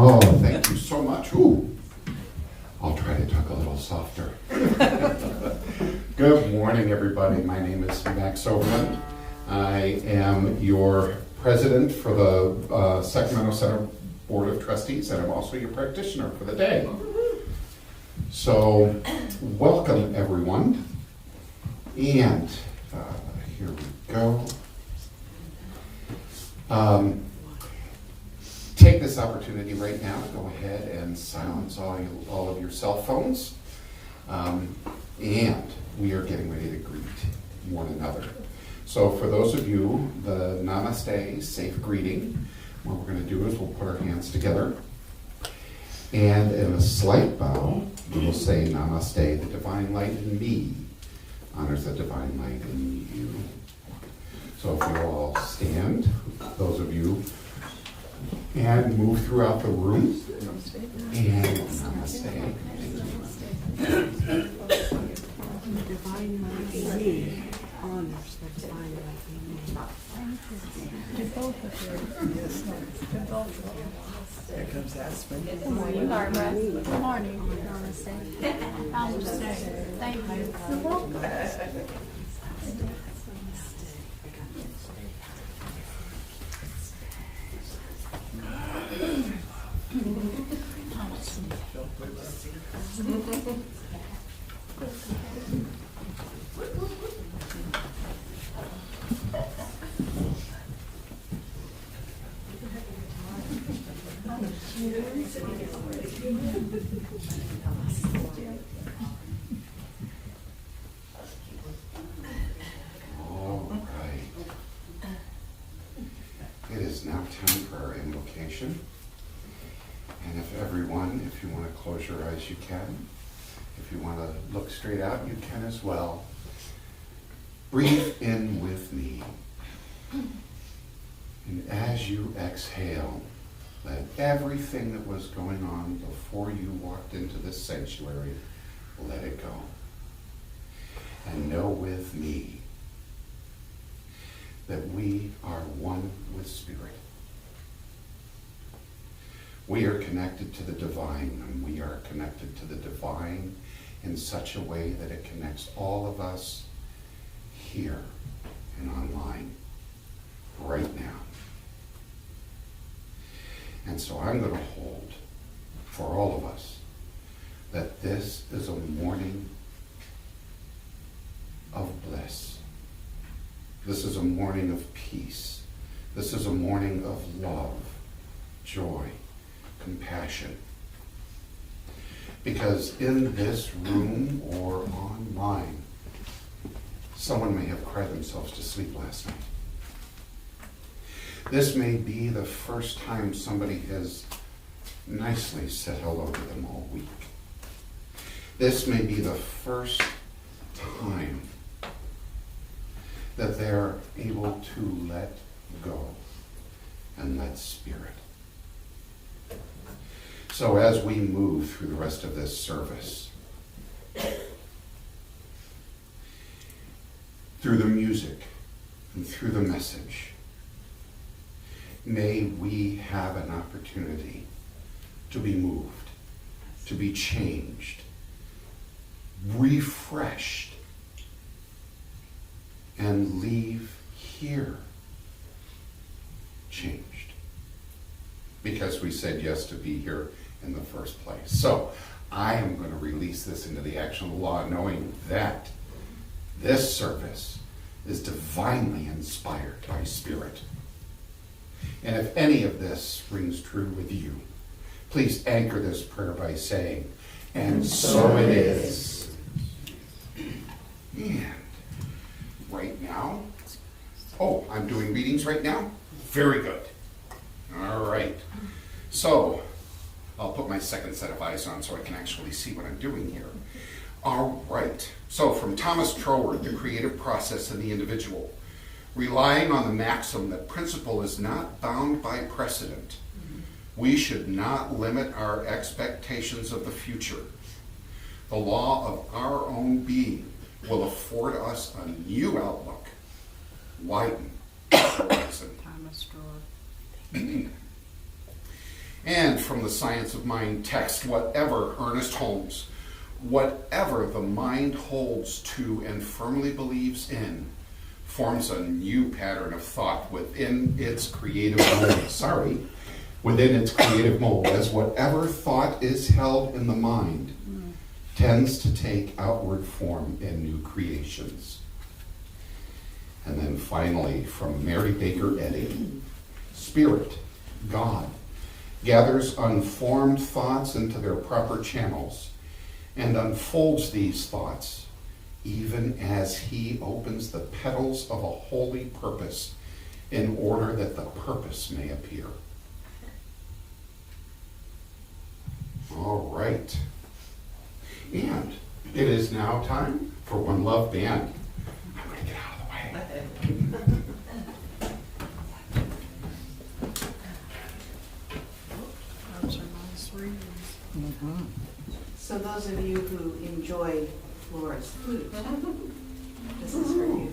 Oh, thank you so much. Ooh, I'll try to talk a little softer. Good morning, everybody. My name is Max Overland. I am your president for the Sacramento Center Board of Trustees, and I'm also your practitioner for the day. So, welcome, everyone. And here we go. Take this opportunity right now to go ahead and silence all of your cell phones. And we are getting ready to greet one another. So for those of you, the Namaste, safe greeting, what we're going to do is we'll put our hands together. And in a slight bow, we will say Namaste, the divine light in me honors the divine light in you. So if you all stand, those of you, and move throughout the room. And Namaste. The divine light in me honors the divine light in me. To both of you. Yes, to both of you. Here comes Aspen. Good morning, Barbara. Good morning. Namaste. Namaste. Thank you. You're welcome. All right. It is now time for our invocation. And if you want to close your eyes, you can. If you want to look straight out, you can as well. Breathe in with me. And as you exhale, let everything that was going on before you walked into this sanctuary, let it go. And know with me that we are one with Spirit. We are connected to the divine, and we are connected to the divine in such a way that it connects all of us here and online right now. And so I'm going to hold for all of us that this is a morning of bliss. This is a morning of peace. This is a morning of love, joy, compassion. Because in this room or online, someone may have cried themselves to sleep last night. This may be the first time somebody has nicely said hello to them all week. This may be the first time that they're able to let go and let Spirit. So as we move through the rest of this service, through the music and through the message, may we have an opportunity to be moved, to be changed, refreshed, and leave here changed. Because we said yes to be here in the first place. So I am going to release this into the action of the law, knowing that this service is divinely inspired by Spirit. And if any of this rings true with you, please anchor this prayer by saying, and so it is. And right now, I'm doing readings right now? Very good. All right. So, I'll put my second set of eyes on so I can actually see what I'm doing here. All right. So, from Thomas Troward, The Creative Process in the Individual. Relying on the maxim that principle is not bound by precedent, we should not limit our expectations of the future. The law of our own being will afford us a new outlook. Widen our horizon. Thomas Troward. And from the Science of Mind text, whatever, Ernest Holmes, whatever the mind holds to and firmly believes in forms a new pattern of thought within its creative mold. Within its creative mold, as whatever thought is held in the mind tends to take outward form in new creations. And then finally, from Mary Baker Eddy, Spirit, God, gathers unformed thoughts into their proper channels and unfolds these thoughts even as he opens the petals of a holy purpose in order that the purpose may appear. All right. And it is now time for One Love Band. I'm going to get out of the way. Those are nice readings. So those of you who enjoy Flora's flute, this is for you.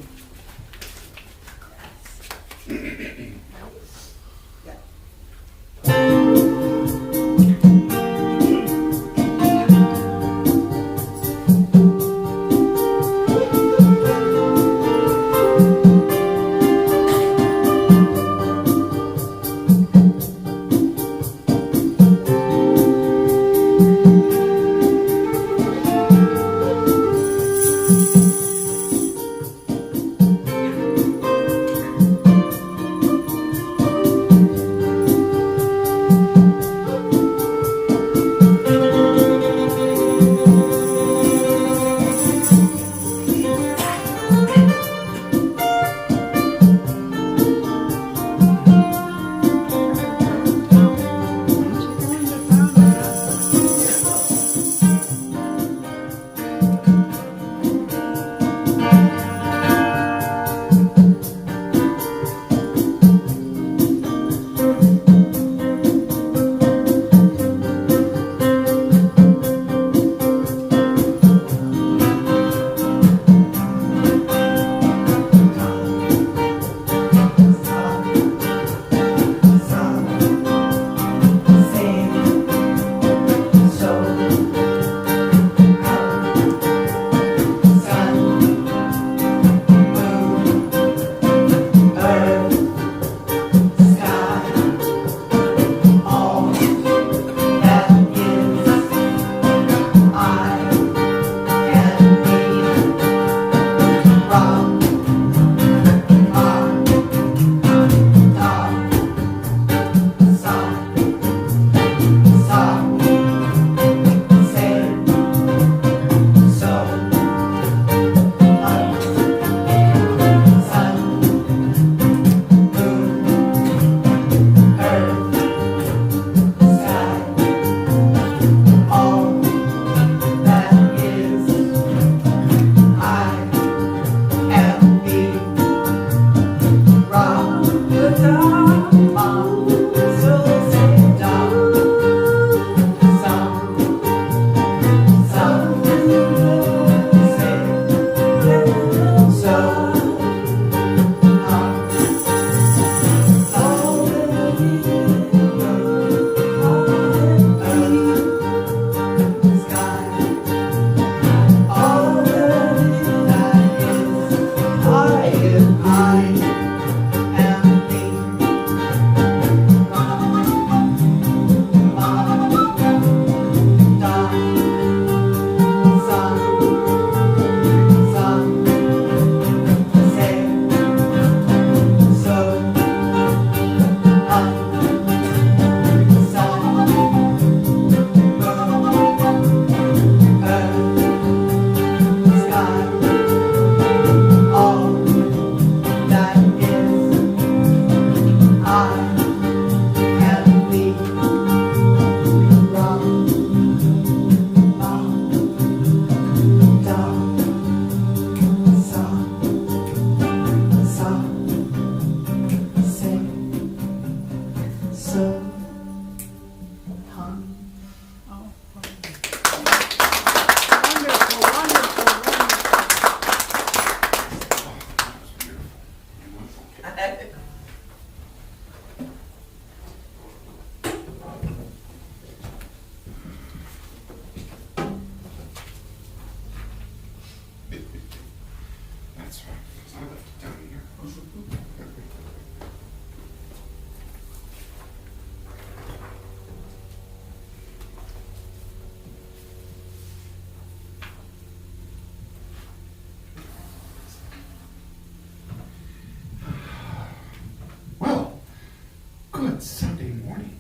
Good Sunday morning.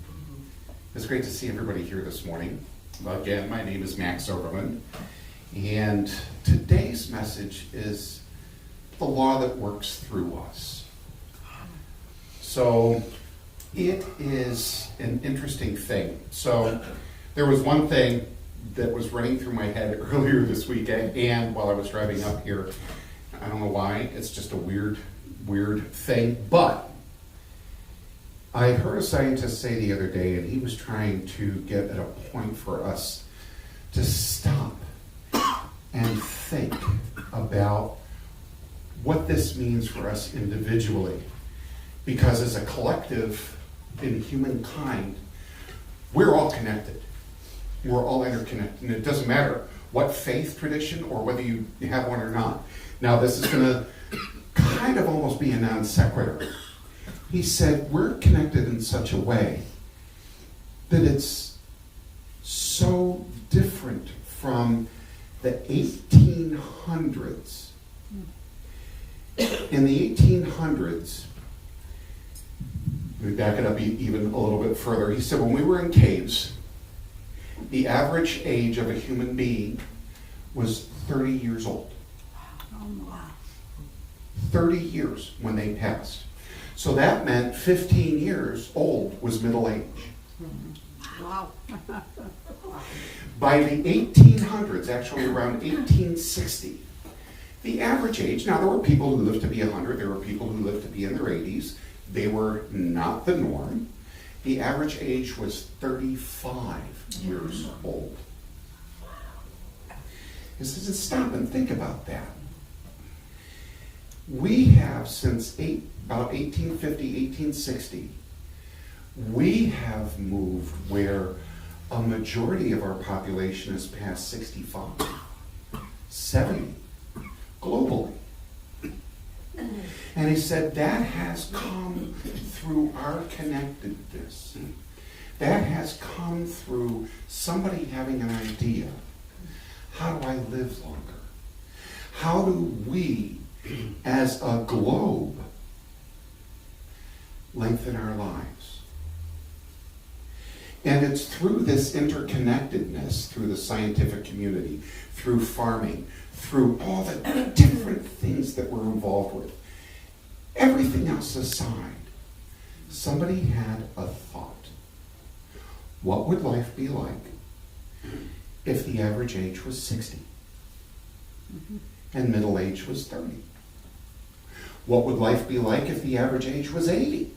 It's great to see everybody here this morning. Again, my name is Max Overland, and today's message is the law that works through us. So it is an interesting thing. So there was one thing that was running through my head earlier this week, and while I was driving up here. I don't know why, it's just a weird thing, but I heard a scientist say the other day, and he was trying to get at a point for us to stop and think about what this means for us individually. Because as a collective in humankind, we're all connected. We're all interconnected. And it doesn't matter what faith tradition or whether you have one or not. Now, this is going to kind of almost be a non sequitur. He said, we're connected in such a way that it's so different from the 1800s. In the 1800s, let me back it up even a little bit further. He said, when we were in caves, the average age of a human being was 30 years old. 30 years when they passed. So that meant 15 years old was middle age. Wow. By the 1800s, actually around 1860, the average age, now there were people who lived to be 100, there were people who lived to be in their 80s. They were not the norm. The average age was 35 years old. He says, stop and think about that. We have since about 1850, 1860, we have moved where a majority of our population is past 65, 70, globally. And he said that has come through our connectedness. That has come through somebody having an idea. How do I live longer? How do we, as a globe, lengthen our lives? And it's through this interconnectedness, through the scientific community, through farming, through all the different things that we're involved with. Everything else aside, somebody had a thought. What would life be like if the average age was 60 and middle age was 30? What would life be like if the average age was 80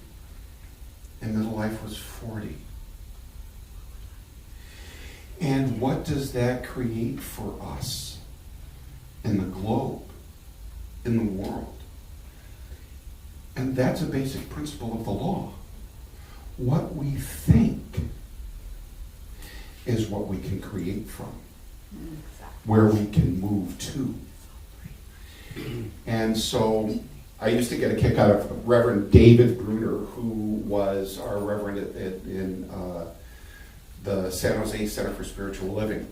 and middle life was 40? And what does that create for us in the globe, in the world? And that's a basic principle of the law. What we think is what we can create from, where we can move to. And so I used to get a kick out of Reverend David Bruner, who was our reverend in the San Jose Center for Spiritual Living.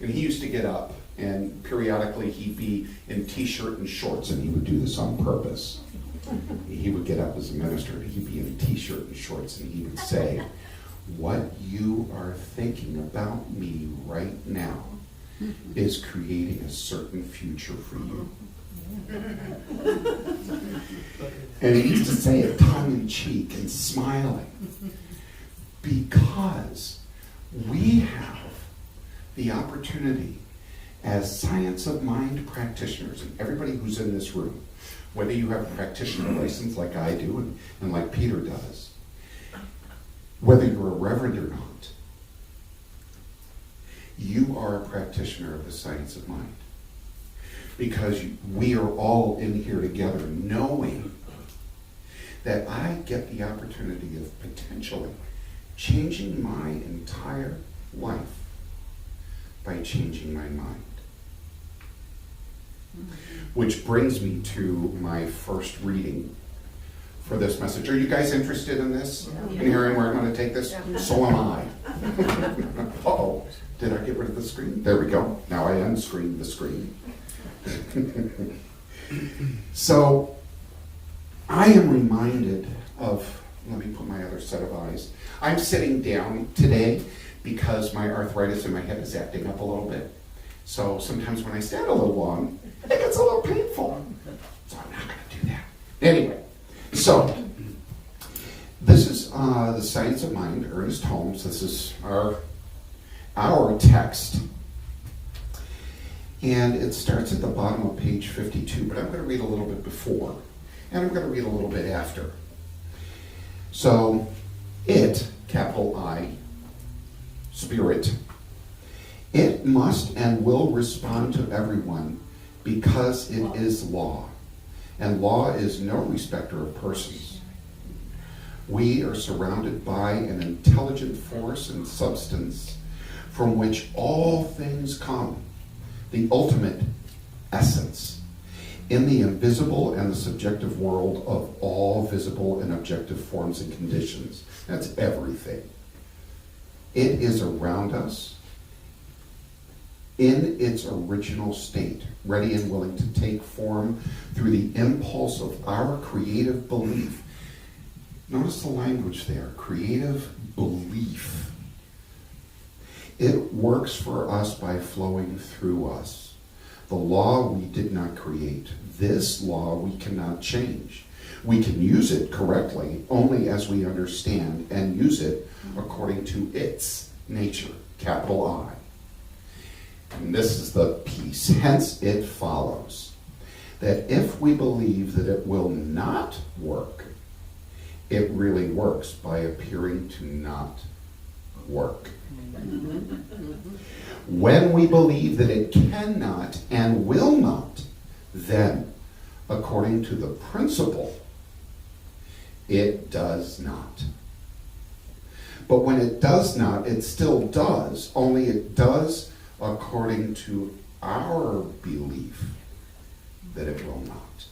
And he used to get up, and periodically he'd be in t-shirt and shorts, and he would do this on purpose. He would get up as a minister, he'd be in t-shirt and shorts, and he would say, what you are thinking about me right now is creating a certain future for you. And he used to say it tongue-in-cheek and smiling, because we have the opportunity as science of mind practitioners, and everybody who's in this room, whether you have a practitioner license like I do and like Peter does, whether you're a reverend or not, you are a practitioner of the science of mind. Because we are all in here together knowing that I get the opportunity of potentially changing my entire life by changing my mind. Which brings me to my first reading for this message. Are you guys interested in this? In hearing where I'm going to take this? So am I. Uh-oh. Did I get rid of the screen? There we go. Now I unscreened the screen. So I am reminded of Let me put my other set of eyes. I'm sitting down today because my arthritis in my head is acting up a little bit. So sometimes when I stand a little long, it gets a little painful. So I'm not going to do that. Anyway, so this is The Science of Mind, Ernest Holmes. This is our text. And it starts at the bottom of page 52, but I'm going to read a little bit before, and I'm going to read a little bit after. So, it, capital I, spirit, it must and will respond to everyone because it is law, and law is no respecter of persons. We are surrounded by an intelligent force and substance from which all things come, the ultimate essence, in the invisible and the subjective world of all visible and objective forms and conditions. That's everything. It is around us in its original state, ready and willing to take form through the impulse of our creative belief. Notice the language there, creative belief. It works for us by flowing through us. The law we did not create. This law we cannot change. We can use it correctly only as we understand and use it according to its nature, capital I. And this is the piece. Hence it follows that if we believe that it will not work, it really works by appearing to not work. When we believe that it cannot and will not, then, according to the principle, it does not. But when it does not, it still does, only it does according to our belief that it will not.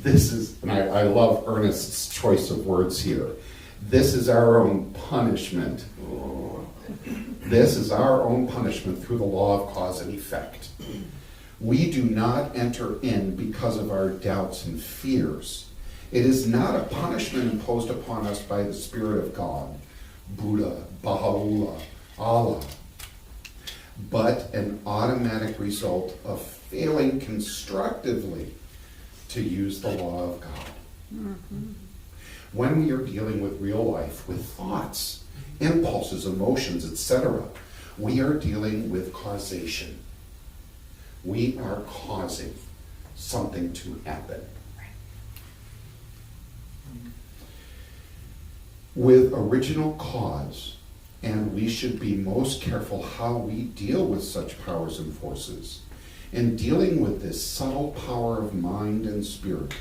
This is, and I love Ernest's choice of words here. This is our own punishment. This is our own punishment through the law of cause and effect. We do not enter in because of our doubts and fears. It is not a punishment imposed upon us by the Spirit of God, Buddha, Baha'u'llah, Allah, but an automatic result of failing constructively to use the law of God. Mm-hmm. When we are dealing with real life, with thoughts, impulses, emotions, etc., we are dealing with causation. We are causing something to happen. With original cause, and we should be most careful how we deal with such powers and forces. In dealing with this subtle power of mind and spirit,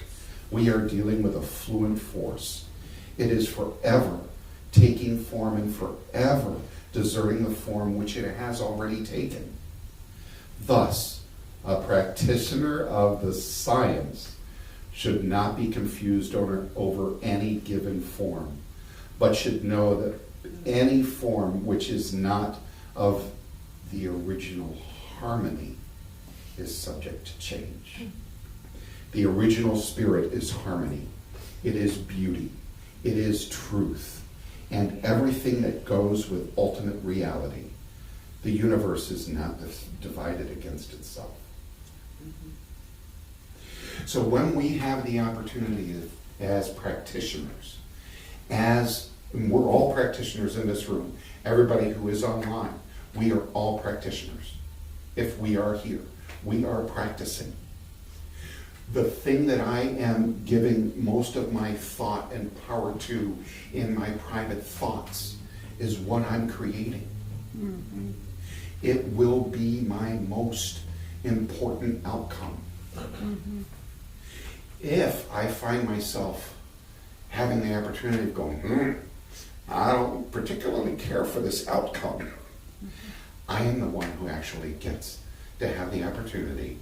we are dealing with a fluent force. It is forever taking form and forever deserting the form which it has already taken. Thus, a practitioner of the science should not be confused over any given form, but should know that any form which is not of the original harmony is subject to change. The original spirit is harmony. It is beauty. It is truth. And everything that goes with ultimate reality. The universe is not divided against itself. So when we have the opportunity as practitioners, and we're all practitioners in this room, everybody who is online, we are all practitioners. If we are here, we are practicing. The thing that I am giving most of my thought and power to in my private thoughts is what I'm creating. Mm-hmm. It will be my most important outcome. Mm-hmm. If I find myself having the opportunity of going, I don't particularly care for this outcome, mm-hmm. I am the one who actually gets to have the opportunity,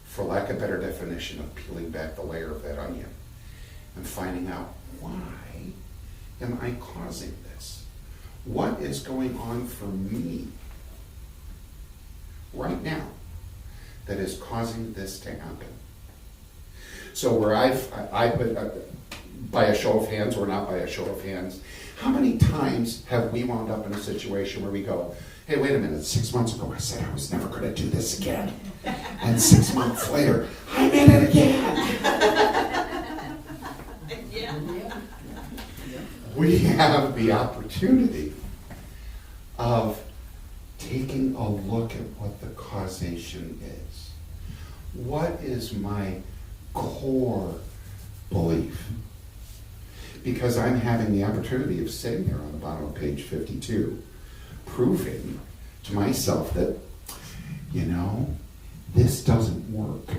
for lack of a better definition, of peeling back the layer of that onion and finding out, why am I causing this? What is going on for me right now that is causing this to happen? So where by a show of hands or not by a show of hands, how many times have we wound up in a situation where we go, hey, wait a minute, 6 months ago I said I was never going to do this again. And 6 months later, I did it again. We have the opportunity of taking a look at what the causation is. What is my core belief? Because I'm having the opportunity of sitting there on the bottom of page 52, proving to myself that, this doesn't work.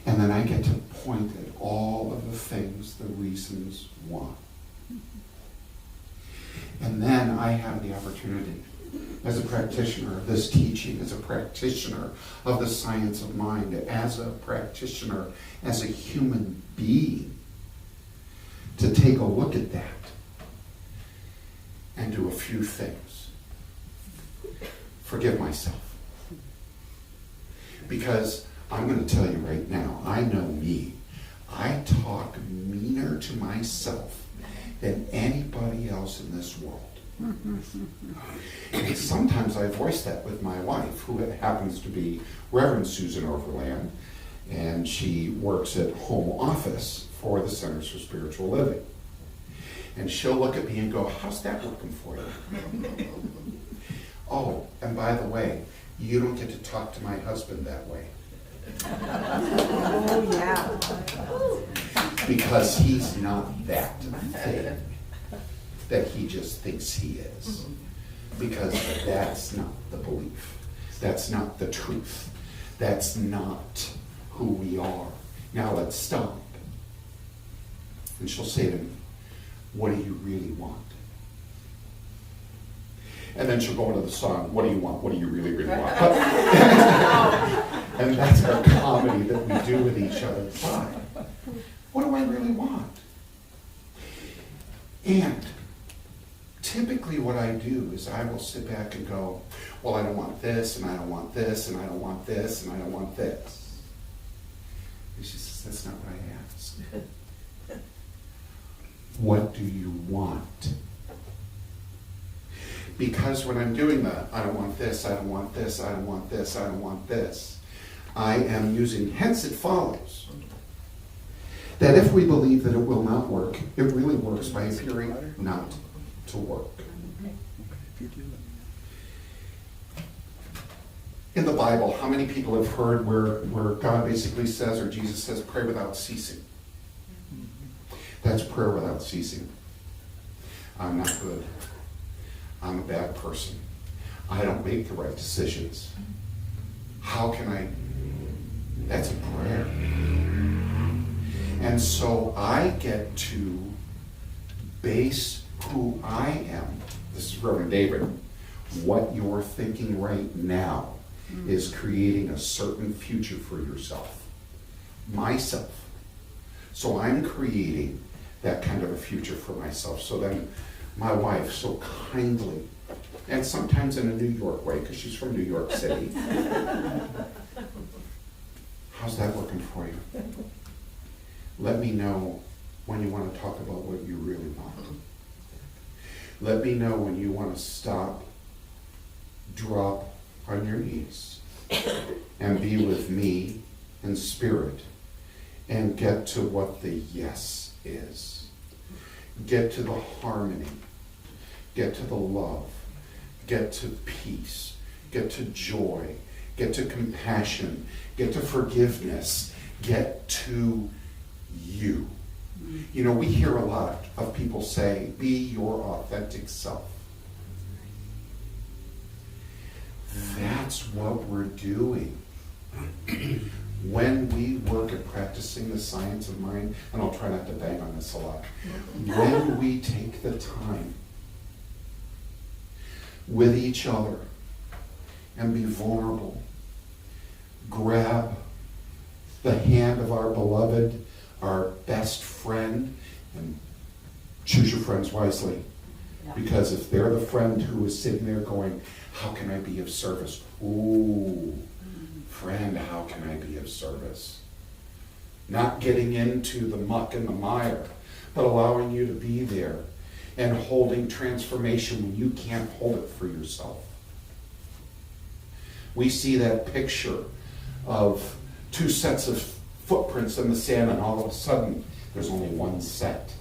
And then I get to point at all of the things, the reasons why. And then I have the opportunity, as a practitioner of this teaching, as a practitioner of the science of mind, as a practitioner, as a human being, to take a look at that and do a few things. Forgive myself. Because I'm going to tell you right now, I know me. I talk meaner to myself than anybody else in this world. And sometimes I voice that with my wife, who happens to be Reverend Susan Overland, and she works at home office for the Centers for Spiritual Living. And she'll look at me and go, how's that working for you? Oh, and by the way, you don't get to talk to my husband that way. Oh, yeah. Because he's not that thing that he just thinks he is. Because that's not the belief. That's not the truth. That's not who we are. Now let's stop. And she'll say to me, what do you really want? And then she'll go into the song, what do you want? What do you really, really want? And that's our comedy that we do with each other. Why? What do I really want? And typically what I do is I will sit back and go, well, I don't want this, and I don't want this, and I don't want this, and I don't want this. And she says, that's not what I asked. What do you want? Because when I'm doing that, I don't want this, I don't want this, I don't want this, I don't want this, I am using, hence it follows that if we believe that it will not work, it really works by appearing not to work. In the Bible, how many people have heard where God basically says, or Jesus says, pray without ceasing? That's prayer without ceasing. I'm not good. I'm a bad person. I don't make the right decisions. How can I? That's a prayer. And so I get to base who I am. This is Reverend David. What you're thinking right now is creating a certain future for yourself. Myself. So I'm creating that kind of a future for myself. So then my wife so kindly, and sometimes in a New York way, because she's from New York City, how's that working for you? Let me know when you want to talk about what you really want. Let me know when you want to stop, drop on your knees, and be with me in spirit, and get to what the yes is. Get to the harmony. Get to the love. Get to peace. Get to joy. Get to compassion. Get to forgiveness. Get to you. You know, we hear a lot of people say, be your authentic self. That's what we're doing. When we work at practicing the science of mind, and I'll try not to bang on this a lot, when we take the time with each other and be vulnerable, grab the hand of our beloved, our best friend, and choose your friends wisely. Because if they're the friend who is sitting there going, how can I be of service? Ooh, friend, how can I be of service? not getting into the muck and the mire, but allowing you to be there and holding transformation when you can't hold it for yourself. We see that picture of two sets of footprints in the sand, and all of a sudden there's only one set.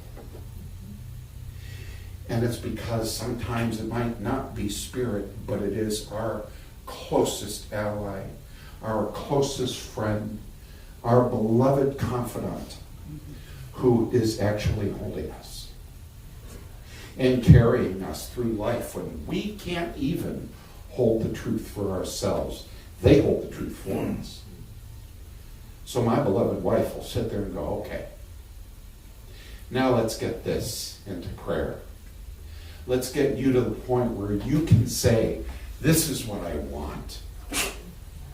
And it's because sometimes it might not be spirit, but it is our closest ally, our closest friend, our beloved confidant who is actually holding us and carrying us through life when we can't even hold the truth for ourselves. They hold the truth for us. So my beloved wife will sit there and go, okay, now let's get this into prayer. Let's get you to the point where you can say, this is what I want.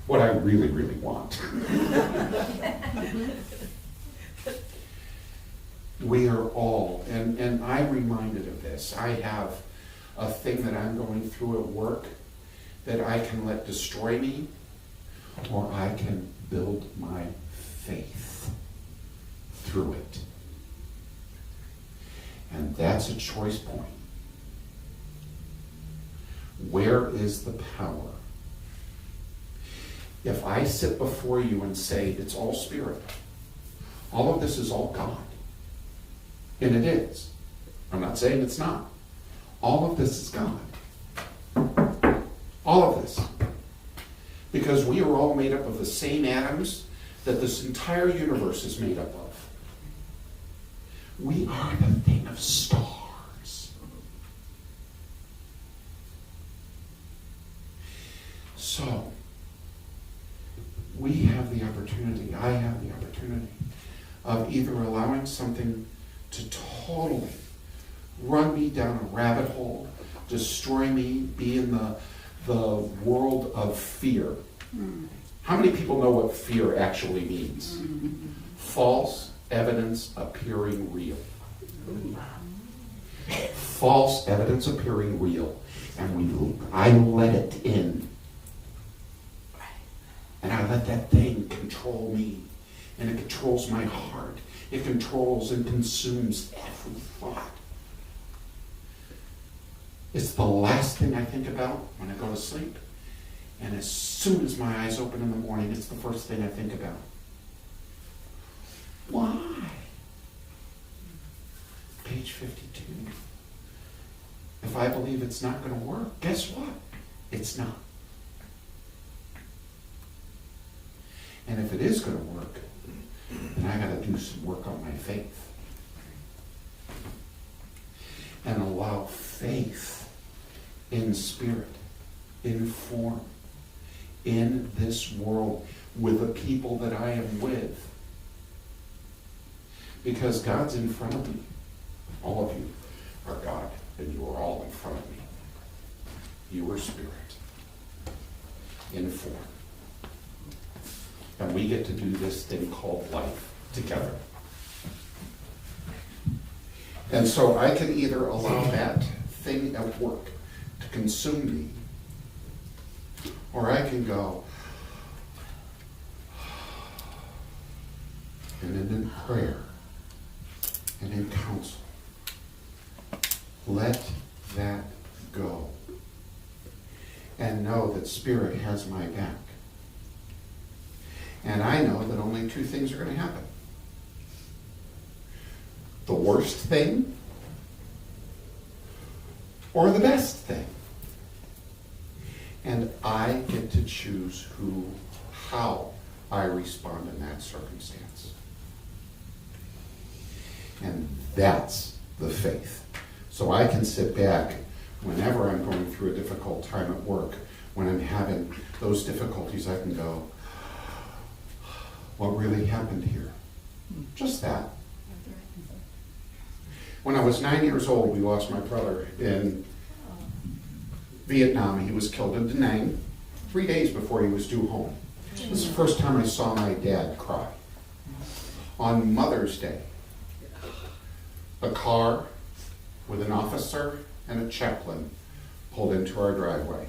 What I really, really want. We are all, and I'm reminded of this. I have a thing that I'm going through at work that I can let destroy me, or I can build my faith through it. And that's a choice point. Where is the power? If I sit before you and say, it's all spirit, all of this is all God, and it is. I'm not saying it's not. All of this is God. All of this. Because we are all made up of the same atoms that this entire universe is made up of. We are the thing of stars. So, we have the opportunity, I have the opportunity, of either allowing something to totally run me down a rabbit hole, destroy me, be in the world of fear. How many people know what fear actually means? False evidence appearing real. False evidence appearing real. And I let it in. And I let that thing control me. And it controls my heart. It controls and consumes every thought. It's the last thing I think about when I go to sleep. And as soon as my eyes open in the morning, it's the first thing I think about. Why? Page 52. If I believe it's not going to work, guess what? It's not. And if it is going to work, then I got to do some work on my faith. And allow faith in spirit, in form, in this world, with the people that I am with. Because God's in front of me. All of you are God, and you are all in front of me. You are spirit, in form. And we get to do this thing called life together. And so I can either allow that thing at work to consume me, or I can go, and then in prayer and in counsel, let that go. And know that Spirit has my back. And I know that only two things are going to happen. The worst thing or the best thing. And I get to choose how I respond in that circumstance. And that's the faith. So I can sit back whenever I'm going through a difficult time at work, when I'm having those difficulties, I can go, what really happened here? Just that. When I was 9 years old, we lost my brother in Vietnam. He was killed in Da Nang 3 days before he was due home. This is the first time I saw my dad cry. On Mother's Day, a car with an officer and a chaplain pulled into our driveway.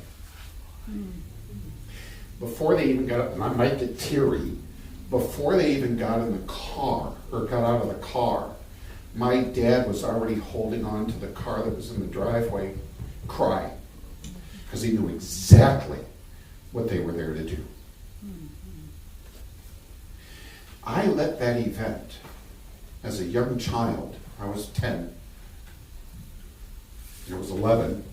Before they even got up, and I might get teary, before they even got in the car, or got out of the car, my dad was already holding on to the car that was in the driveway, crying, because he knew exactly what they were there to do. I let that event, as a young child, I was 10, I was 11,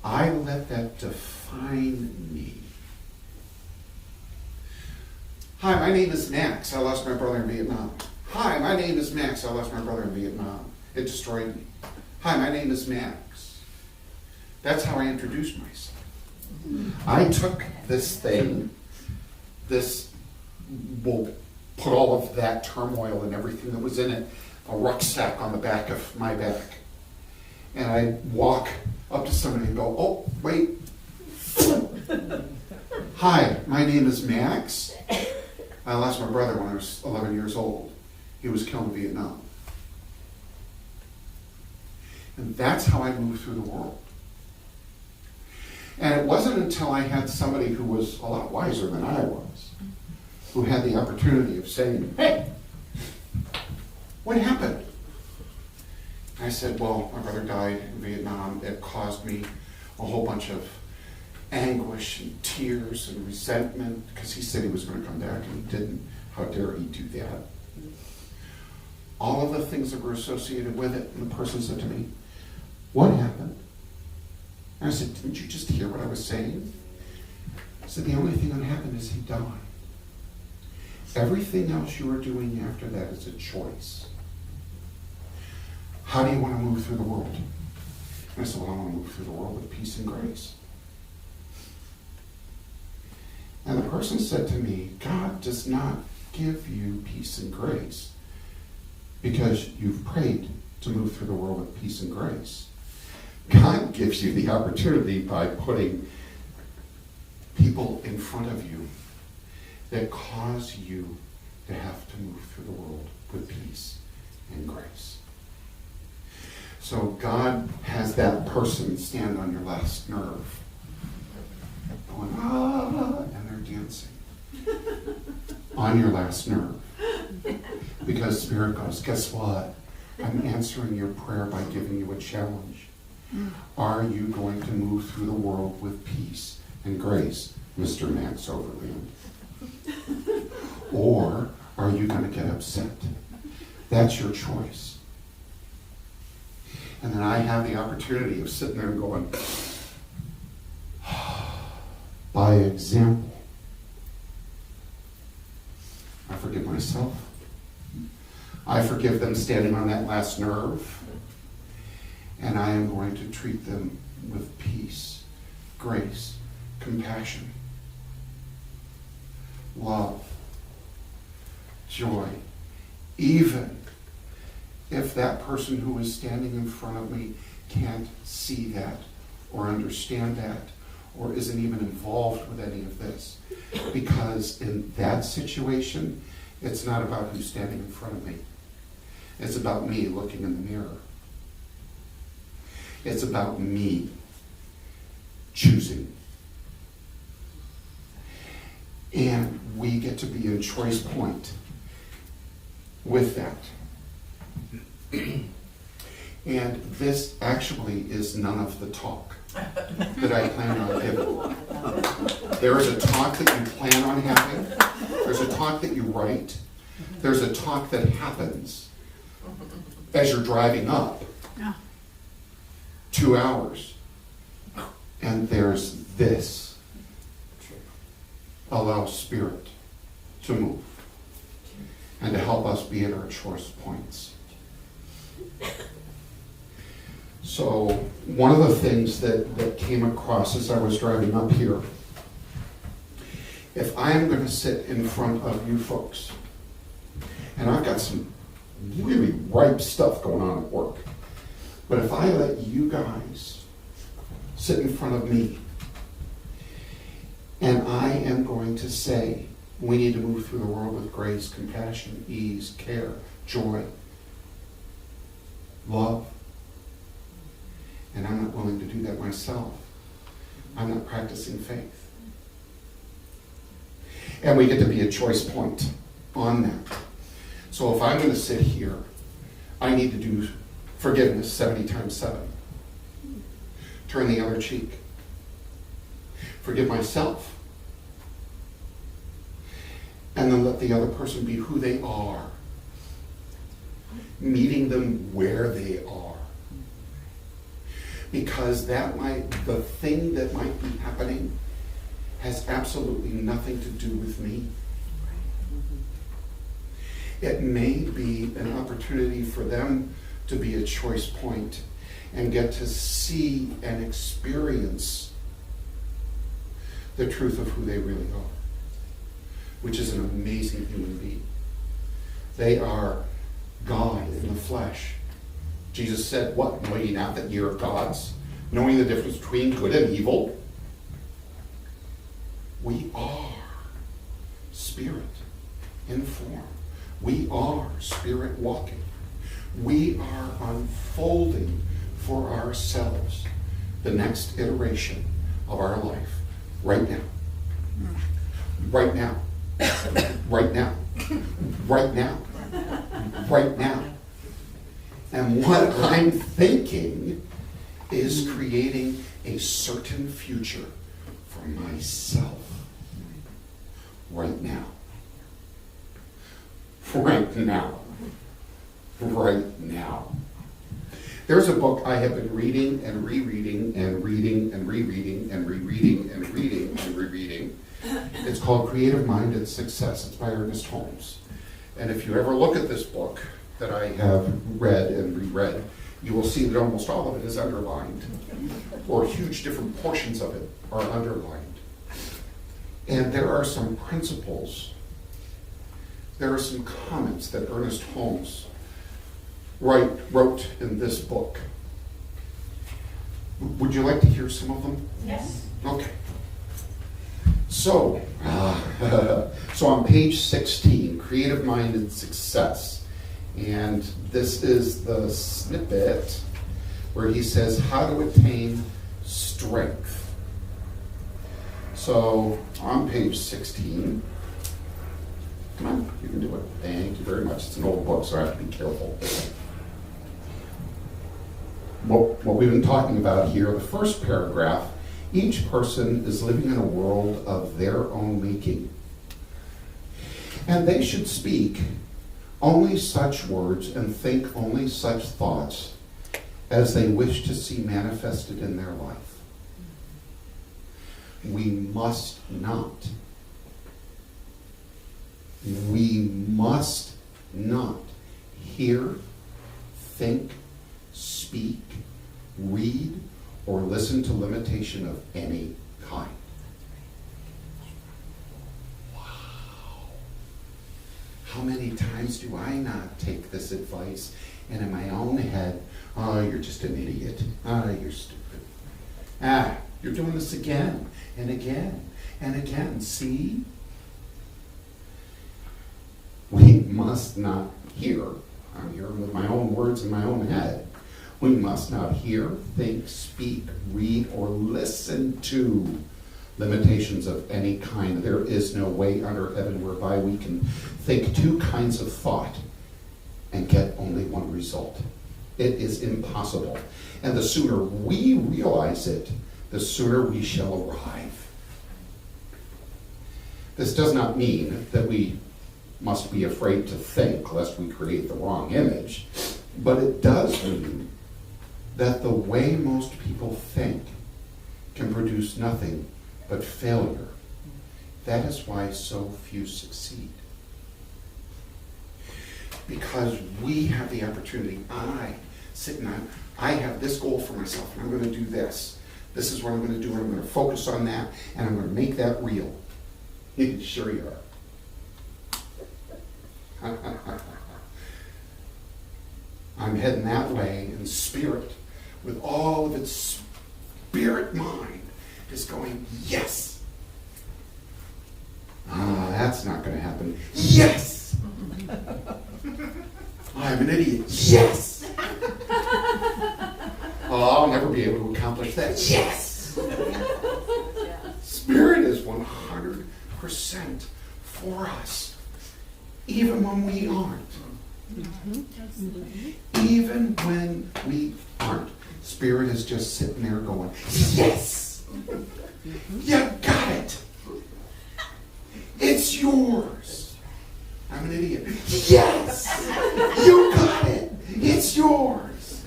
I let that define me. Hi, my name is Max. I lost my brother in Vietnam. Hi, my name is Max. I lost my brother in Vietnam. It destroyed me. Hi, my name is Max. That's how I introduced myself. I took this thing, we'll put all of that turmoil and everything that was in it, a rucksack on the back of my back. And I walk up to somebody and go, oh, wait. Hi, my name is Max. I lost my brother when I was 11 years old. He was killed in Vietnam. And that's how I moved through the world. And it wasn't until I had somebody who was a lot wiser than I was, who had the opportunity of saying, hey, what happened? I said, well, my brother died in Vietnam. It caused me a whole bunch of anguish and tears and resentment because he said he was going to come back and he didn't. How dare he do that? All of the things that were associated with it. And the person said to me, what happened? And I said, didn't you just hear what I was saying? I said, the only thing that happened is he died. Everything else you are doing after that is a choice. How do you want to move through the world? And I said, well, I want to move through the world with peace and grace. And the person said to me, God does not give you peace and grace because you've prayed to move through the world with peace and grace. God gives you the opportunity by putting people in front of you that cause you to have to move through the world with peace and grace. So God has that person stand on your last nerve, going, ah, and they're dancing on your last nerve. Because Spirit goes, guess what? I'm answering your prayer by giving you a challenge. Are you going to move through the world with peace and grace, Mr. Max Overland? Or are you going to get upset? That's your choice. And then I have the opportunity of sitting there and going, by example, I forgive myself. I forgive them standing on that last nerve. And I am going to treat them with peace, grace, compassion, love, joy, even if that person who is standing in front of me can't see that or understand that or isn't even involved with any of this. Because in that situation, it's not about who's standing in front of me. It's about me looking in the mirror. It's about me choosing. And we get to be in choice point with that. And this actually is none of the talk that I plan on giving. There is a talk that you plan on having. There's a talk that you write. There's a talk that happens as you're driving up. 2 hours. And there's this. Allow Spirit to move and to help us be at our choice points. So one of the things that came across as I was driving up here, if I am going to sit in front of you folks, and I've got some really ripe stuff going on at work, but if I let you guys sit in front of me, and I am going to say, we need to move through the world with grace, compassion, ease, care, joy, love, and I'm not willing to do that myself, I'm not practicing faith. And we get to be a choice point on that. So if I'm going to sit here, I need to do forgiveness 70 times 7. Turn the other cheek. Forgive myself. And then let the other person be who they are. Meeting them where they are. Because the thing that might be happening has absolutely nothing to do with me. It may be an opportunity for them to be a choice point and get to see and experience the truth of who they really are, which is an amazing human being. They are God in the flesh. Jesus said, what? Know ye not that ye are gods? Knowing the difference between good and evil? We are spirit in form. We are spirit walking. We are unfolding for ourselves the next iteration of our life right now. Right now. Right now. Right now. Right now. And what I'm thinking is creating a certain future for myself right now. Right now. Right now. There's a book I have been reading and rereading and reading and rereading and rereading and reading and rereading. It's called Creative Mind and Success. It's by Ernest Holmes. And if you ever look at this book that I have read and reread, you will see that almost all of it is underlined, or huge different portions of it are underlined. And there are some principles, there are some comments that Ernest Holmes wrote in this book. Would you like to hear some of them? Yes. Okay. So on page 16, Creative Mind and Success. And this is the snippet where he says how to attain strength. So on page 16, come on, you can do it. Thank you very much. It's an old book, so I have to be careful. What we've been talking about here, the first paragraph, each person is living in a world of their own making. And they should speak only such words and think only such thoughts as they wish to see manifested in their life. We must not hear, think, speak, read, or listen to limitation of any kind. How many times do I not take this advice and in my own head, oh, you're just an idiot. Ah, you're stupid. Ah, you're doing this again and again and again. See? We must not hear. I'm hearing with my own words in my own head. We must not hear, think, speak, read, or listen to limitations of any kind. There is no way under heaven whereby we can think two kinds of thought and get only one result. It is impossible. And the sooner we realize it, the sooner we shall arrive. This does not mean that we must be afraid to think lest we create the wrong image, but it does mean that the way most people think can produce nothing but failure. That is why so few succeed. Because we have the opportunity. I have this goal for myself, and I'm going to do this. This is what I'm going to do, and I'm going to focus on that, and I'm going to make that real. Sure you are. I'm heading that way in spirit, with all of its spirit mind is going, yes. That's not going to happen. Yes. I'm an idiot. Yes. I'll never be able to accomplish that. Yes. Spirit is 100% for us. even when we aren't. Even when we aren't. Spirit is just sitting there going, yes! You got it! It's yours! I'm an idiot. Yes! You got it! It's yours!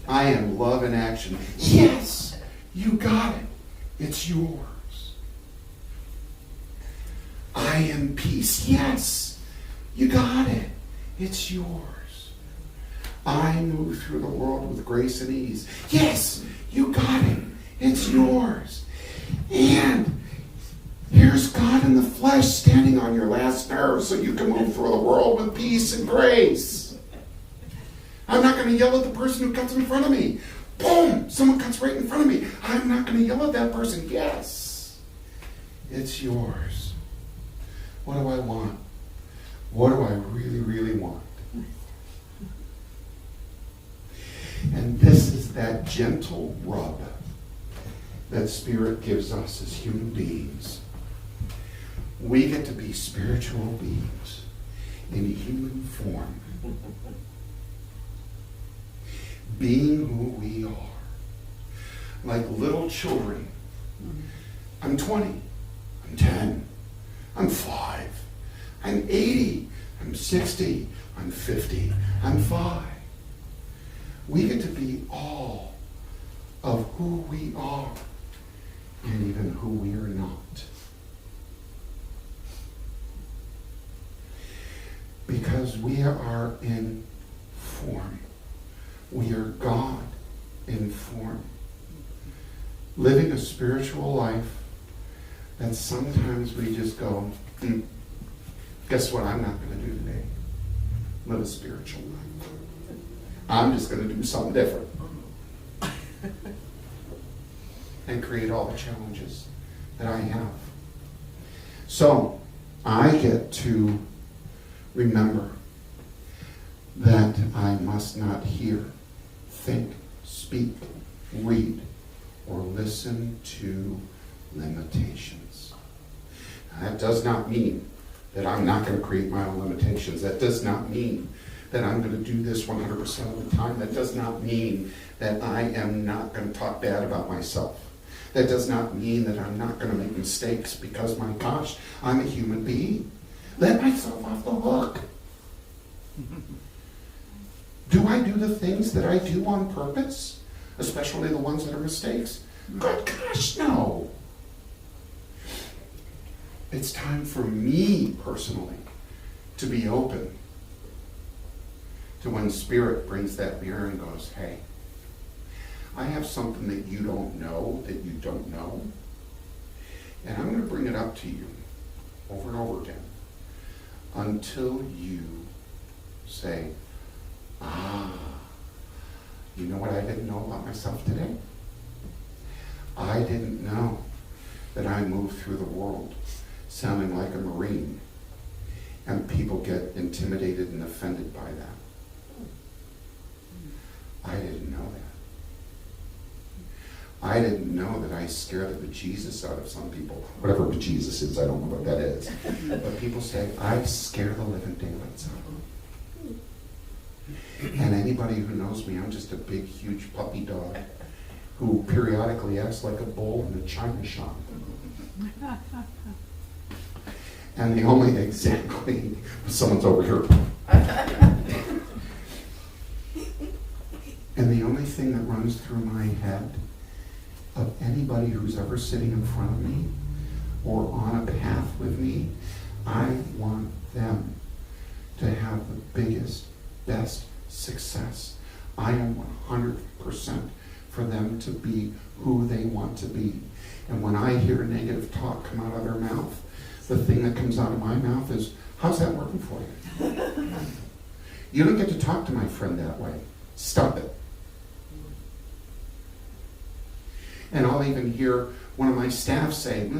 I am love in action. Yes! You got it! It's yours. I am peace. Yes! You got it! It's yours. I move through the world with grace and ease. Yes, you got it. It's yours. And here's God in the flesh standing on your last nerve so you can move through the world with peace and grace. I'm not going to yell at the person who cuts in front of me. Boom! Someone cuts right in front of me. I'm not going to yell at that person. Yes, it's yours. What do I want? What do I really, really want? And this is that gentle rub that Spirit gives us as human beings. We get to be spiritual beings in human form, being who we are, like little children. I'm 20, I'm 10, I'm 5, I'm 80, I'm 60, I'm 50, I'm 5. We get to be all of who we are and even who we are not. Because we are in form. We are God in form. Living a spiritual life that sometimes we just go, guess what I'm not going to do today? Live a spiritual life. I'm just going to do something different. And create all the challenges that I have. So, I get to remember that I must not hear, think, speak, read, or listen to limitations. Now, that does not mean that I'm not going to create my own limitations. That does not mean that I'm going to do this 100% of the time. That does not mean that I am not going to talk bad about myself. That does not mean that I'm not going to make mistakes because, my gosh, I'm a human being. Let myself off the hook. Do I do the things that I do on purpose? Especially the ones that are mistakes? Good gosh, no. It's time for me personally to be open to when Spirit brings that mirror and goes, hey, I have something that you don't know, and I'm going to bring it up to you over and over again until you say, you know what I didn't know about myself today? I didn't know that I moved through the world sounding like a Marine, and people get intimidated and offended by that. I didn't know that. I didn't know that I scared the bejesus out of some people. Whatever bejesus is, I don't know what that is. But people say, I scare the living daylights out of them. And anybody who knows me, I'm just a big, huge puppy dog who periodically acts like a bull in a china shop. And the only, exactly, someone's over here. And the only thing that runs through my head of anybody who's ever sitting in front of me or on a path with me, I want them to have the biggest, best success. I am 100% for them to be who they want to be. And when I hear negative talk come out of their mouth, the thing that comes out of my mouth is, how's that working for you? You don't get to talk to my friend that way. Stop it. And I'll even hear one of my staff say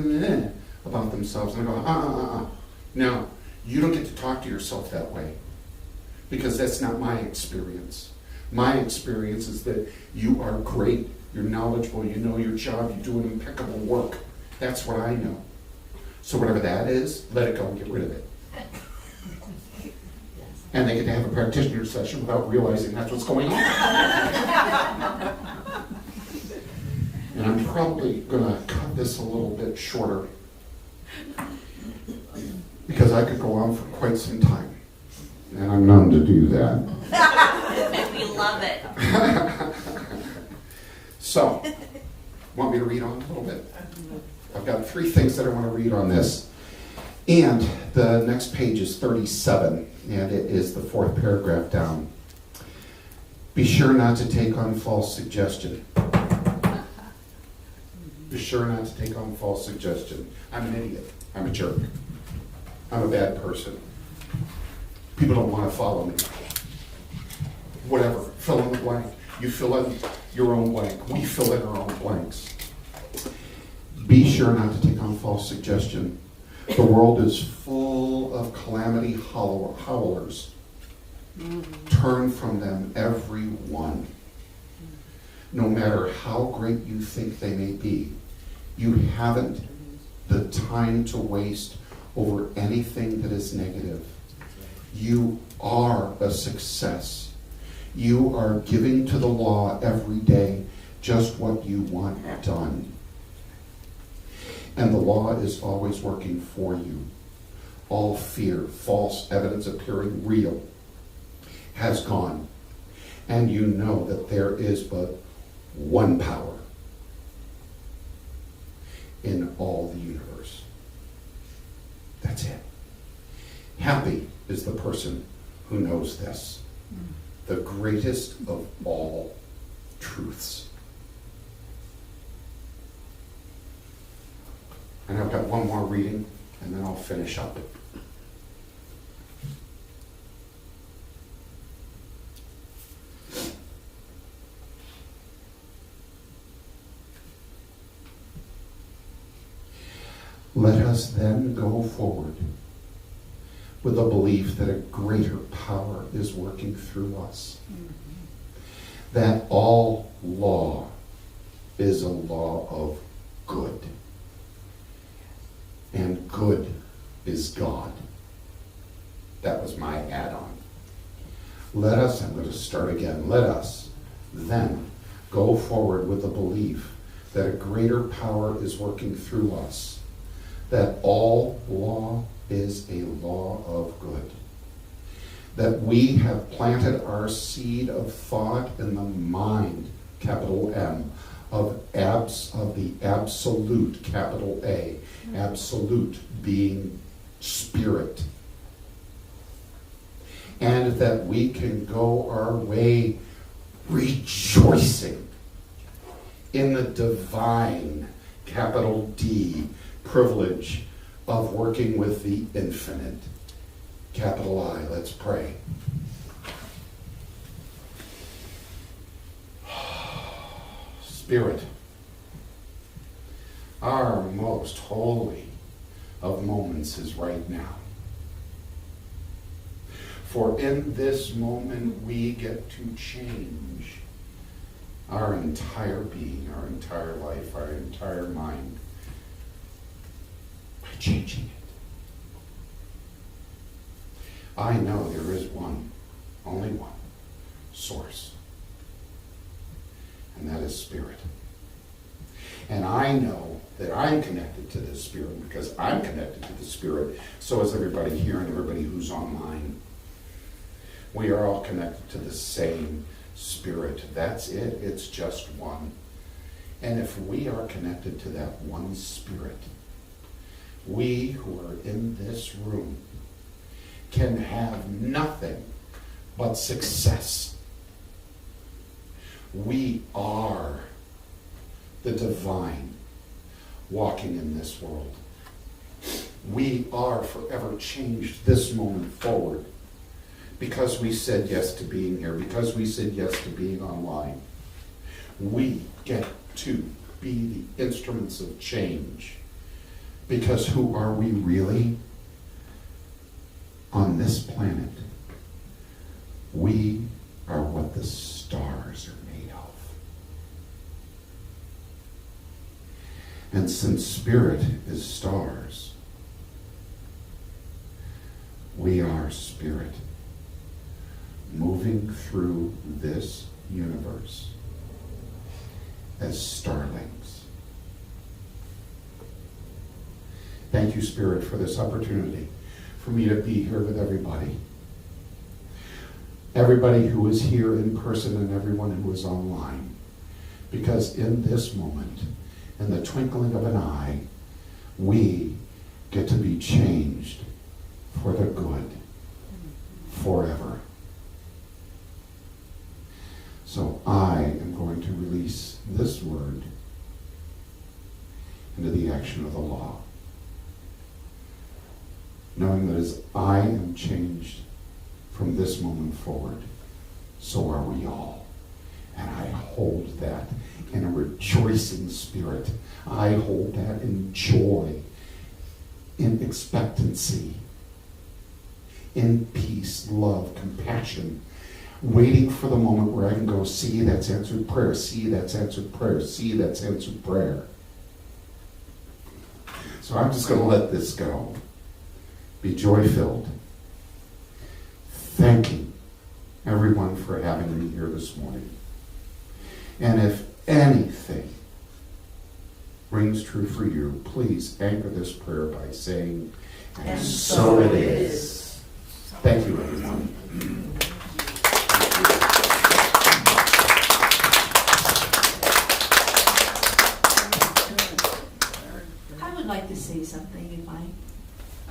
about themselves, and I go, No, you don't get to talk to yourself that way, because that's not my experience. My experience is that you are great, you're knowledgeable, you know your job, you do an impeccable work. That's what I know. So whatever that is, let it go and get rid of it. And they get to have a practitioner session without realizing that's what's going on. And I'm probably going to cut this a little bit shorter because I could go on for quite some time. And I'm known to do that. We love it. So, want me to read on a little bit? I've got 3 things that I want to read on this. And the next page is 37, and it is the 4th paragraph down. Be sure not to take on false suggestion. Be sure not to take on false suggestion. I'm an idiot. I'm a jerk. I'm a bad person. People don't want to follow me. Whatever. Fill in the blank. You fill in your own blank. We fill in our own blanks. Be sure not to take on false suggestion. The world is full of calamity howlers. Turn from them, every one. No matter how great you think they may be, you haven't the time to waste over anything that is negative. You are a success. You are giving to the law every day just what you want done. And the law is always working for you. All fear, false evidence appearing real, has gone. And you know that there is but one power in all the universe. That's it. Happy is the person who knows this. The greatest of all truths. And I've got one more reading, and then I'll finish up. Let us then go forward with the belief that a greater power is working through us. That all law is a law of good. And good is God. That was my add-on. Let us, I'm going to start again, let us then go forward with the belief that a greater power is working through us. That all law is a law of good. That we have planted our seed of thought in the mind, capital M, of the absolute, capital A, absolute being spirit. And that we can go our way rejoicing in the divine, capital D, privilege of working with the infinite, capital I. Let's pray. Spirit, our most holy of moments is right now. For in this moment we get to change our entire being, our entire life, our entire mind by changing it. I know there is one, only one, source. And that is spirit. And I know that I'm connected to this spirit because I'm connected to the spirit. So is everybody here and everybody who's online. We are all connected to the same spirit. That's it. It's just one. And if we are connected to that one spirit, we who are in this room can have nothing but success. We are the divine walking in this world. We are forever changed this moment forward because we said yes to being here, because we said yes to being online. We get to be the instruments of change because who are we really? On this planet, we are what the stars are made of. And since spirit is stars, We are spirit moving through this universe as starlings. Thank you, Spirit, for this opportunity for me to be here with everybody. Everybody who is here in person and everyone who is online. Because in this moment, in the twinkling of an eye, we get to be changed for the good forever. So I am going to release this word into the action of the law, knowing that as I am changed from this moment forward, so are we all. And I hold that in a rejoicing spirit. I hold that in joy, in expectancy, in peace, love, compassion, waiting for the moment where I can go, see, that's answered prayer, see, that's answered prayer, see, that's answered prayer. So I'm just going to let this go. Be joy-filled. Thanking everyone for having me here this morning. And if anything rings true for you, please anchor this prayer by saying, and so it is. Thank you, everyone. I would like to say something if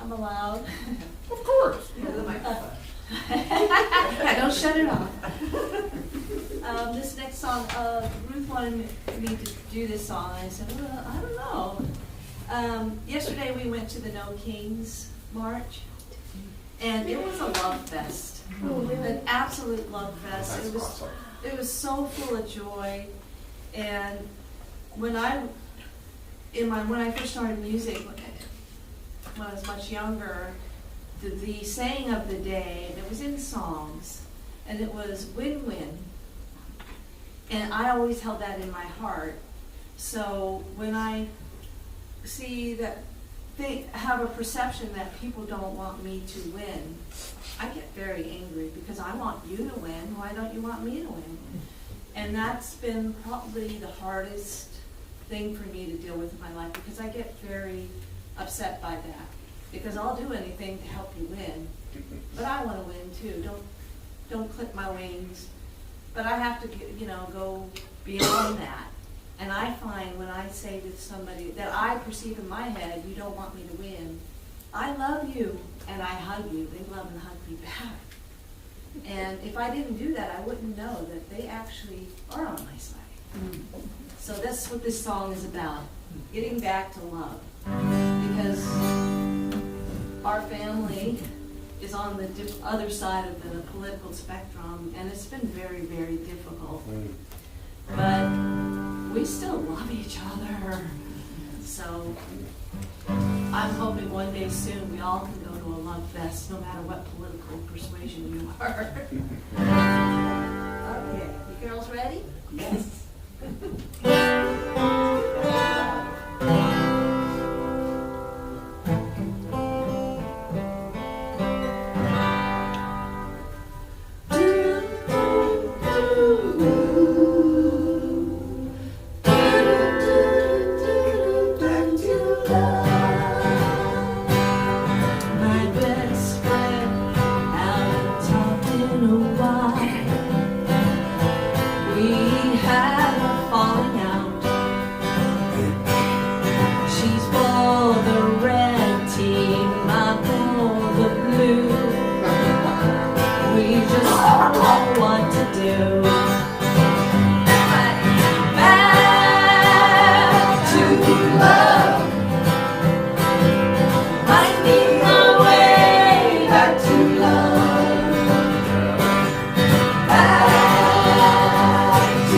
I'm allowed. Of course. Yeah, don't shut it off. This next song, Ruth wanted me to do this song. I said, well, I don't know. Yesterday we went to the No Kings March, and it was a love fest. An absolute love fest. That's awesome. It was so full of joy. And when I first started music, when I was much younger, the saying of the day that was in songs, and it was win-win. And I always held that in my heart. So when I see that they have a perception that people don't want me to win, I get very angry because I want you to win. Why don't you want me to win? And that's been probably the hardest thing for me to deal with in my life, because I get very upset by that. Because I'll do anything to help you win, but I want to win too. Don't clip my wings. But I have to, go beyond that. And I find when I say to somebody that I perceive in my head, you don't want me to win, I love you and I hug you. They love and hug me back. And if I didn't do that, I wouldn't know that they actually are on my side. So that's what this song is about, getting back to love. Because our family is on the other side of the political spectrum, and it's been very, very difficult. But we still love each other. So I'm hoping one day soon we all can go to a love fest, no matter what political persuasion you are. Okay, you girls ready? Yes. To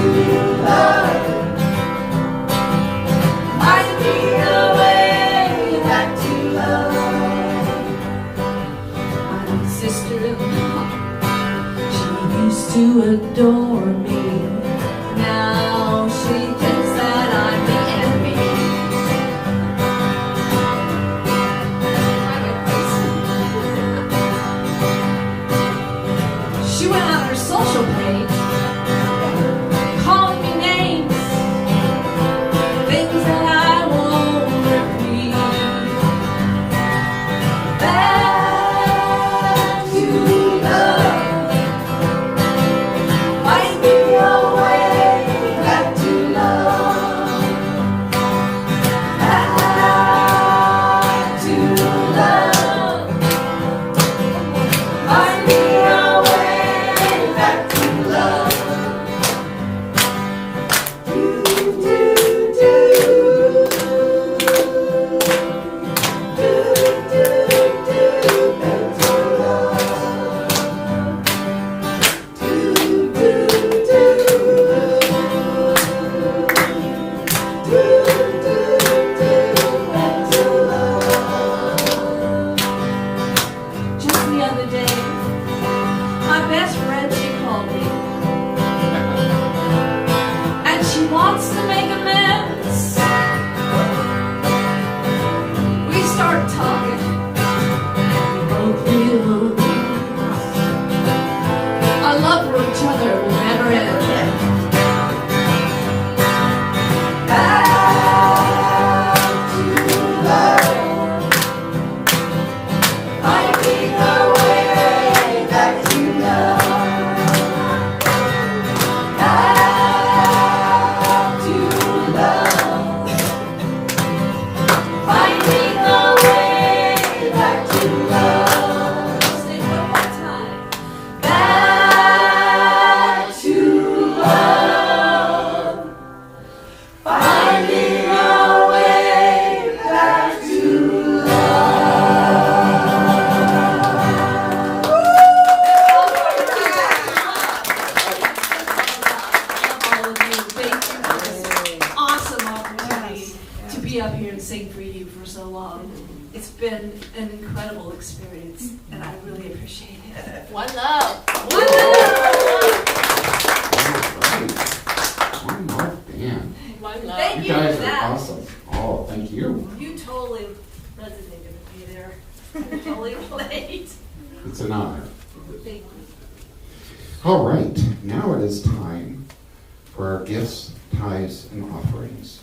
up here and sing for you for so long. It's been an incredible experience, and I really appreciate it. One love. One love. One more band. One love. Thank You you guys for are that. awesome. Oh, thank you. You totally resonated with me there. I totally relate. It's an honor. Thank you. All right, now it is time for our gifts, tithes, and offerings.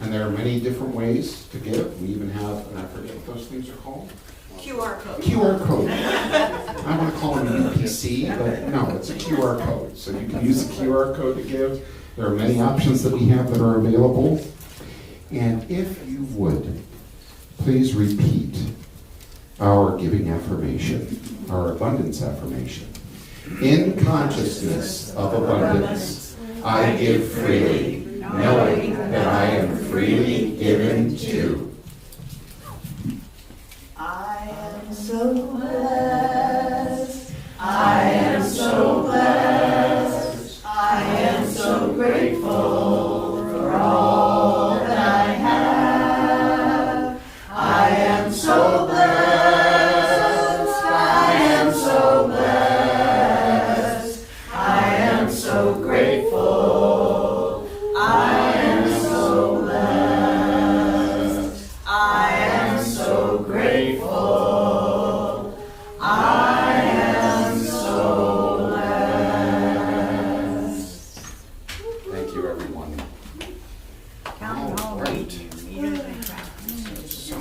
And there are many different ways to give. We even have, and I forget what those things are called. QR code. QR code. I want to call them UPC, but no, it's a QR code. So you can use the QR code to give. There are many options that we have that are available. And if you would, please repeat our giving affirmation, our abundance affirmation. In consciousness of abundance, I give freely, knowing that I am freely given to. I am so blessed. I am so blessed. I am so grateful for all that I have. I am so blessed. I am so blessed. I am so grateful. I am so blessed. I am so grateful. I am so blessed. Thank you, everyone. All right. So,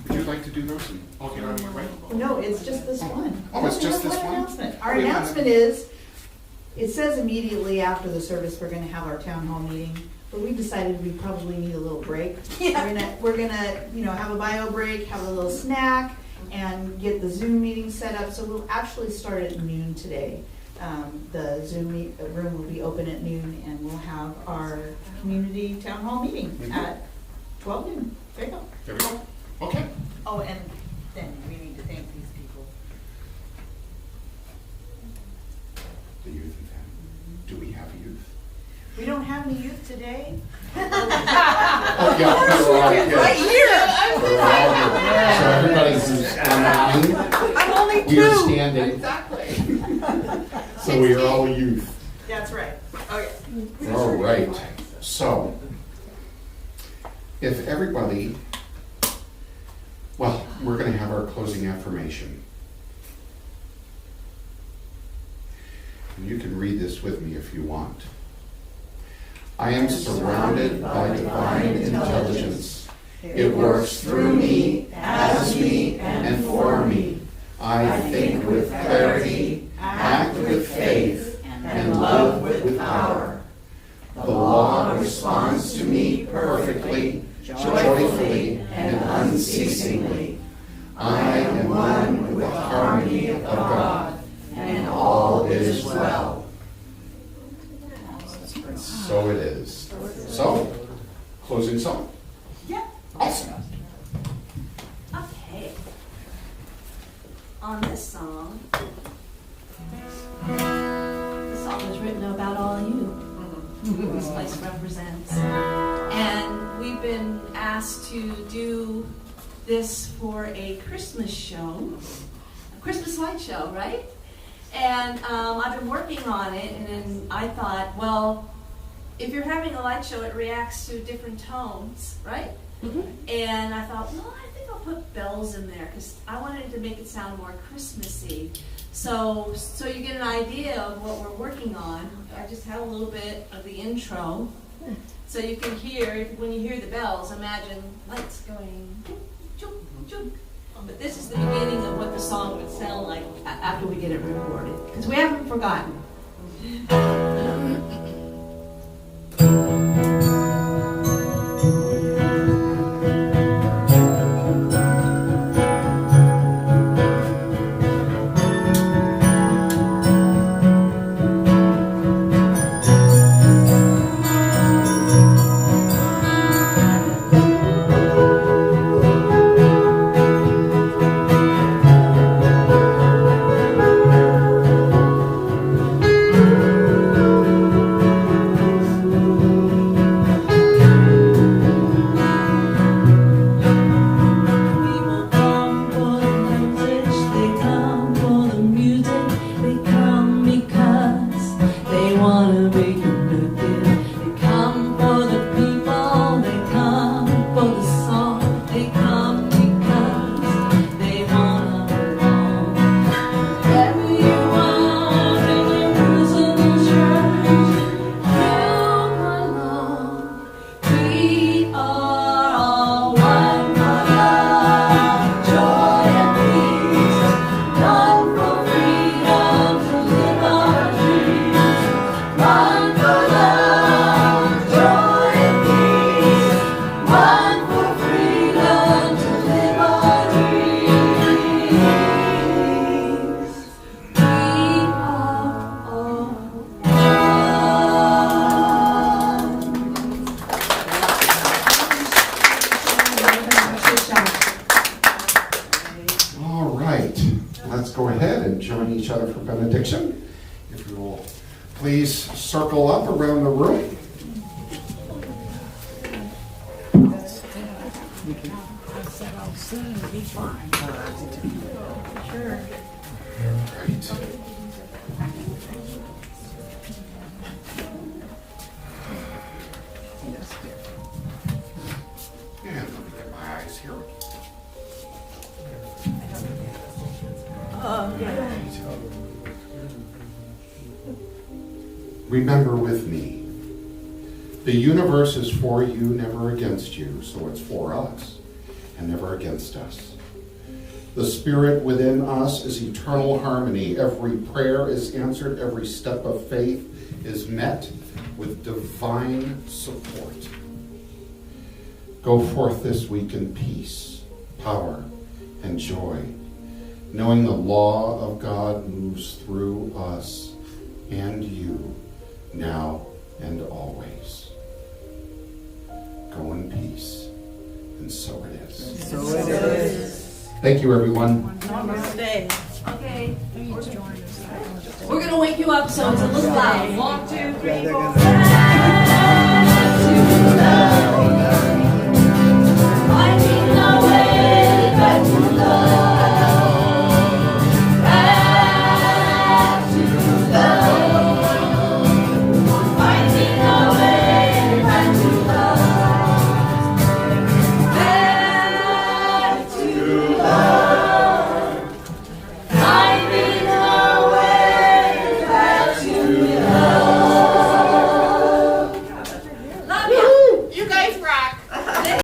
would you like to do those? I'll get out of your way. No, it's just this one. Oh, it's just We have this one? announcement. Our Wait a minute. announcement is, it says immediately after the service, we're gonna have our town hall meeting, but we decided we probably need a little break. We're gonna, have a bio break, have a little snack, and get the Zoom meeting set up, so we'll actually start at noon today. The Zoom room will be open at noon, and we'll have our community town hall meeting at 12 noon. There you go. There we go. Okay. Oh, and then we need to thank these people. The youth event. Do we have youth? We don't have any youth today. Oh, yeah. We're all good. Right here. We're all good. So everybody who's online, I'm only we are standing. Exactly. So we are all youth. That's right. Okay. All right. So, if everybody, well, we're going to have our closing affirmation. And you can read this with me if you want. I am surrounded by divine intelligence. It works through me, as me, and for me. I think with clarity, act with faith, and love with power. The law responds to me perfectly, joyfully, and unceasingly. I am one with the harmony of God, and all is well. So it is. So, closing song? Yeah. Awesome. Okay. On this song, the song was written about all you. This place represents. And we've been asked to do this for a Christmas show, a Christmas light show, right? And I've been working on it, and then I thought, well, if you're having a light show, it reacts to different tones, right? And I thought, well, I think I'll put bells in there because I wanted to make it sound more Christmassy. So you get an idea of what we're working on. I just had a little bit of the intro, so you can hear, when you hear the bells, imagine lights going choop, choop, choop. But this is the beginning of what the song would sound like after we get it recorded, because we haven't forgotten. One for love, joy and peace. One for freedom to live our dreams. We are all All right, let's go ahead and join each other for benediction. If you will please circle up around the room. I said I'll soon be fine. Sure. Right. And let me get my eyes here. Remember with me, the universe is for you, never against you, so it's for us and never against us. The spirit within us is eternal harmony. Every prayer is answered, every step of faith is met with divine support. Go forth this week in peace, power, and joy, knowing the law of God moves through us and you, now and always. Go in peace, and so it is. So it is. Thank you, everyone. Okay, Please join us. we're gonna wake you up, so it's a little loud. 1, 2, 3, 4.